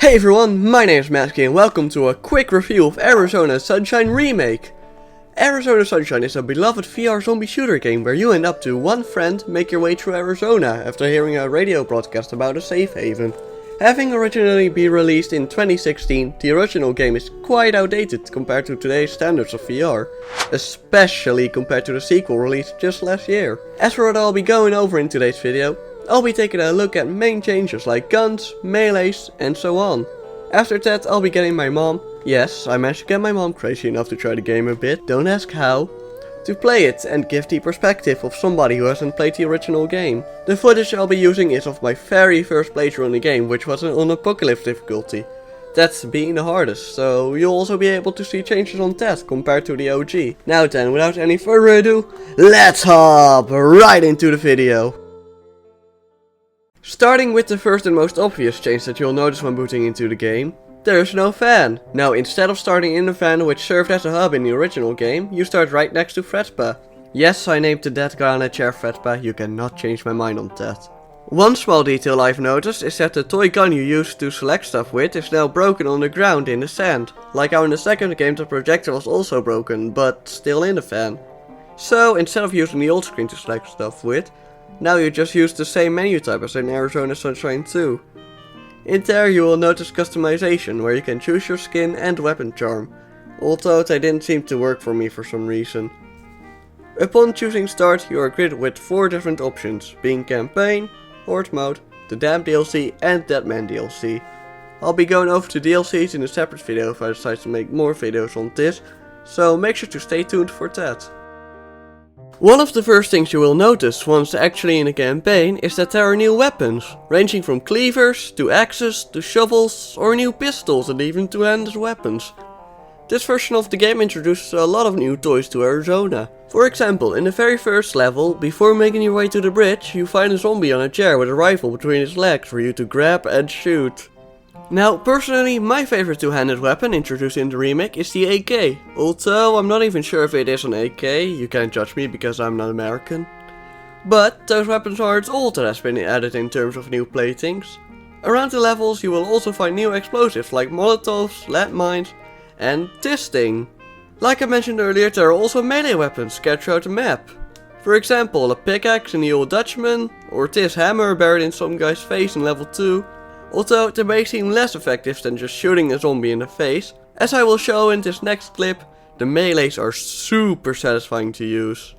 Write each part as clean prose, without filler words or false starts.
Hey everyone, my name is Matky and welcome to a quick review of Arizona Sunshine Remake. Arizona Sunshine is a beloved VR zombie shooter game where you and up to one friend make your way through Arizona after hearing a radio broadcast about a safe haven. Having originally been released in 2016, the original game is quite outdated compared to today's standards of VR, especially compared to the sequel released just last year. As for what I'll be going over in today's video, I'll be taking a look at main changes like guns, melees and so on. After that I'll be getting my mom, yes I managed to get my mom crazy enough to try the game a bit, don't ask how, to play it and give the perspective of somebody who hasn't played the original game. The footage I'll be using is of my very first playthrough in the game, which was on Apocalypse difficulty. That's being the hardest, so you'll also be able to see changes on that compared to the OG. Now then, without any further ado, let's hop right into the video. Starting with the first and most obvious change that you'll notice when booting into the game, there's no fan. Now instead of starting in the van which served as a hub in the original game, you start right next to Fredpa. Yes, I named the dead guy on a chair Fredpa, you cannot change my mind on that. One small detail I've noticed is that the toy gun you used to select stuff with is now broken on the ground in the sand. Like how in the second game the projector was also broken, but still in the van. So instead of using the old screen to select stuff with, now you just use the same menu type as in Arizona Sunshine 2. In there you will notice customization, where you can choose your skin and weapon charm, although they didn't seem to work for me for some reason. Upon choosing start you are greeted with 4 different options, being campaign, horde mode, the damn DLC and Deadman DLC. I'll be going over to DLCs in a separate video if I decide to make more videos on this, so make sure to stay tuned for that. One of the first things you will notice once actually in a campaign is that there are new weapons, ranging from cleavers, to axes, to shovels, or new pistols and even two-handed weapons. This version of the game introduces a lot of new toys to Arizona. For example, in the very first level, before making your way to the bridge, you find a zombie on a chair with a rifle between his legs for you to grab and shoot. Now, personally, my favorite two-handed weapon introduced in the remake is the AK. Although, I'm not even sure if it is an AK, you can't judge me because I'm not American. But, those weapons aren't all that has been added in terms of new playthings. Around the levels you will also find new explosives like molotovs, landmines, and this thing. Like I mentioned earlier, there are also melee weapons scattered throughout the map. For example, a pickaxe in the Old Dutchman, or this hammer buried in some guy's face in level 2. Although they may seem less effective than just shooting a zombie in the face, as I will show in this next clip, the melees are super satisfying to use.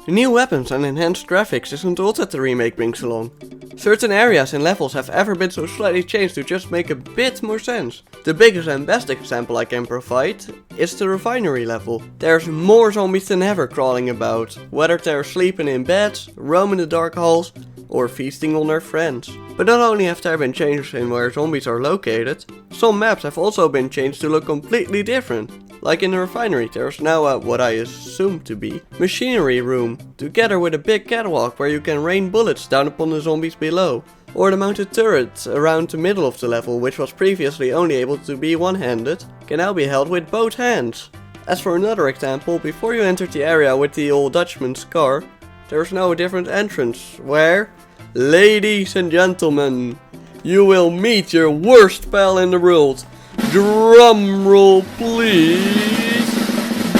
New weapons and enhanced graphics isn't all that the remake brings along. Certain areas and levels have ever been so slightly changed to just make a bit more sense. The biggest and best example I can provide is the refinery level. There's more zombies than ever crawling about, whether they're sleeping in beds, roaming the dark halls, or feasting on their friends. But not only have there been changes in where zombies are located, some maps have also been changed to look completely different. Like in the refinery, there's now a, what I assume to be, machinery room, together with a big catwalk where you can rain bullets down upon the zombies below. Or the mounted turret around the middle of the level, which was previously only able to be one-handed, can now be held with both hands. As for another example, before you entered the area with the Old Dutchman's car, there's now a different entrance, where, ladies and gentlemen, you will meet your worst pal in the world. Drum roll please,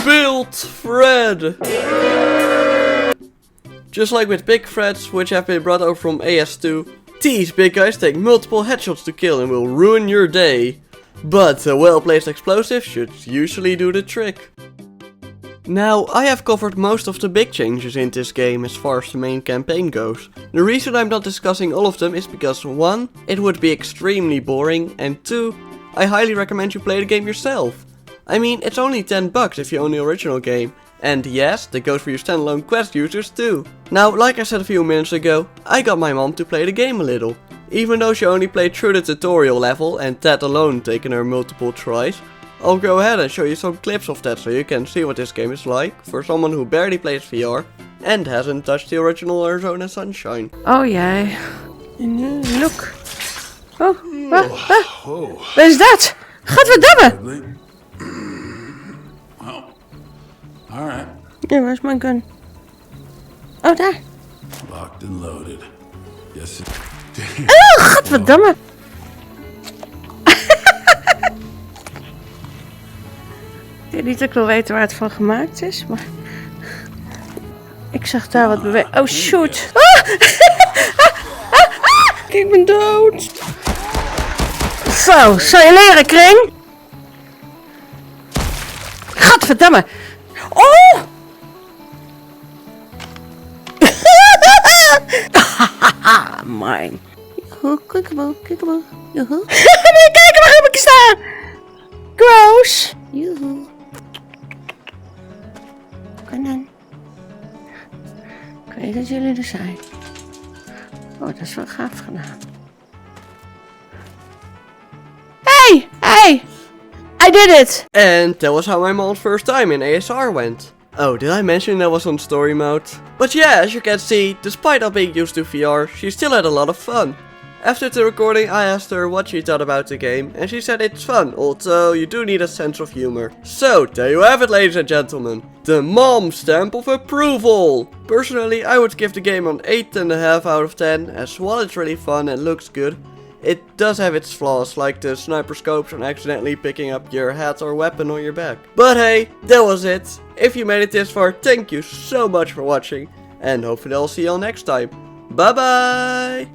Built Fred! Just like with big Freds, which have been brought over from AS2, these big guys take multiple headshots to kill and will ruin your day. But a well-placed explosive should usually do the trick. Now, I have covered most of the big changes in this game as far as the main campaign goes. The reason I'm not discussing all of them is because 1, it would be extremely boring, and 2, I highly recommend you play the game yourself. I mean, it's only $10 if you own the original game. And yes, that goes for you standalone Quest users too. Now, like I said a few minutes ago, I got my mom to play the game a little. Even though she only played through the tutorial level and that alone taken her multiple tries, I'll go ahead and show you some clips of that so you can see what this game is like for someone who barely plays VR and hasn't touched the original Arizona Sunshine. Oh jee. Look. Wat is dat? Gadverdamme! Well, Alright. Ja, waar is mijn gun? Oh, daar. Locked and loaded. Yes. Oh, godverdamme. Ik weet niet dat ik wil weten waar het van gemaakt is, maar... Ik zag daar wat bewegen. Oh, shoot. Ik ben dood. Zo, zou je leren, Kring? Gadverdamme. Oh! Hahaha, mine. Joehoe, kikkeboe, kikkeboe. Joehoe. Nee, kijk, waar heb ik staan? Gross. Joehoe. Kanan. Ik weet dat jullie er zijn. Oh, dat is wel gaaf gedaan. Hey! I did it! And that was how my mom's first time in ASR went. Oh, did I mention that was on story mode? But yeah, as you can see, despite not being used to VR, she still had a lot of fun. After the recording, I asked her what she thought about the game, and she said it's fun, although you do need a sense of humor. So, there you have it, ladies and gentlemen. The mom stamp of approval! Personally, I would give the game an 8.5 out of 10, as while it's really fun and looks good, it does have its flaws, like the sniper scopes and accidentally picking up your hat or weapon on your back. But hey, that was it. If you made it this far, thank you so much for watching, and hopefully I'll see you all next time. Bye bye!